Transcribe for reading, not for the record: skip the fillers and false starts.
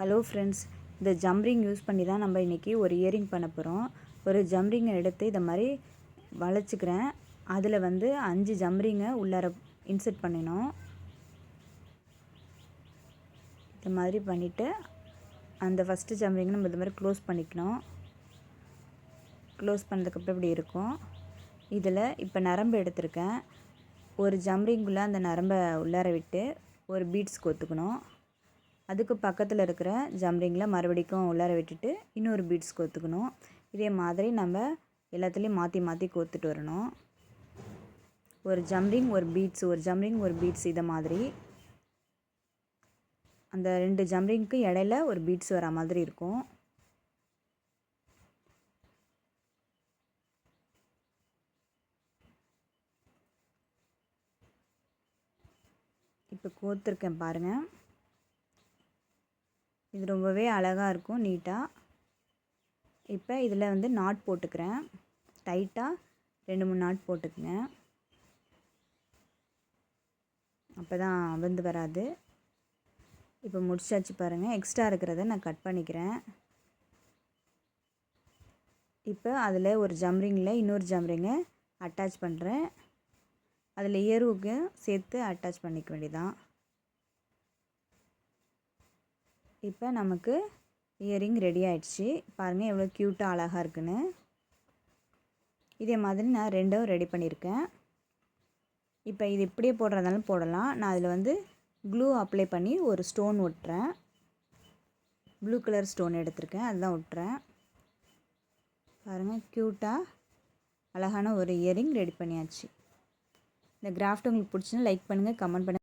Hello friends, இந்த ஜம்ரிங் use பண்ணி தான் நம்ம இன்றைக்கி ஒரு இயரிங் பண்ண போகிறோம். ஒரு ஜம்ரிங்கை எடுத்து இதை மாதிரி வளைச்சிக்கிறேன். அதில் 5 ஜம்ரிங்கை உள்ளார இன்சர்ட் பண்ணினோம். இந்த மாதிரி பண்ணிவிட்டு அந்த ஃபஸ்ட்டு ஜம்ரிங்கை நம்ம இது மாதிரி க்ளோஸ் பண்ணிக்கணும். க்ளோஸ் பண்ணதுக்கப்புறம் இப்படி இருக்கும். இதில் இப்போ நரம்பு எடுத்திருக்கேன். ஒரு ஜம்ரிங்குள்ளே அந்த நரம்பை உள்ளார விட்டு ஒரு பீட்ஸ் கோத்துக்கணும். அதுக்கு பக்கத்தில் இருக்கிற ஜம்ரிங்கில் மறுபடிக்கும் உள்ளார விட்டுட்டு இன்னொரு பீட்ஸ் கோத்துக்கணும். இதே மாதிரி நம்ம எல்லாத்துலேயும் மாற்றி மாற்றி கோத்துட்டு வரணும். ஒரு ஜம்ரிங் ஒரு பீட்ஸ், ஒரு ஜம்ரிங் ஒரு பீட்ஸ், இதை மாதிரி அந்த 2 ஜம்ரிங்க்கு இடையில ஒரு பீட்ஸ் வர மாதிரி இருக்கும். இப்போ கோத்துருக்கேன் பாருங்கள். இது ரொம்பவே அழகாக இருக்கும், நீட்டாக. இப்போ இதில் நாட் போட்டுக்கிறேன். டைட்டாக 2-3 நாட் போட்டுக்குங்க. அப்போ தான் வராது. இப்போ முடிச்சாச்சு பாருங்கள். எக்ஸ்ட்ரா இருக்கிறத நான் கட் பண்ணிக்கிறேன். இப்போ அதில் ஒரு ஜம்ரிங்கில் இன்னொரு ஜம்ரிங்கை அட்டாச் பண்ணுறேன். அதில் இயருக்கு சேர்த்து அட்டாச் பண்ணிக்க வேண்டியதான். இப்போ நமக்கு இயரிங் ரெடி ஆயிடுச்சு. பாருங்கள் எவ்வளோ க்யூட்டாக அழகாக இருக்குன்னு. இதே மாதிரி நான் 2ம் ரெடி பண்ணியிருக்கேன். இப்போ இது இப்படியே போடுறதாலும் போடலாம். நான் அதில் க்ளூ அப்ளை பண்ணி ஒரு ஸ்டோன் ஒட்டுறேன். ப்ளூ கலர் ஸ்டோன் எடுத்திருக்கேன், அதுதான் ஒட்டுறேன். பாருங்கள், க்யூட்டாக அழகான ஒரு இயரிங் ரெடி பண்ணியாச்சு. இந்த கிராஃப்ட் உங்களுக்கு பிடிச்சுன்னா லைக் பண்ணுங்கள், கமெண்ட் பண்ணுங்கள்.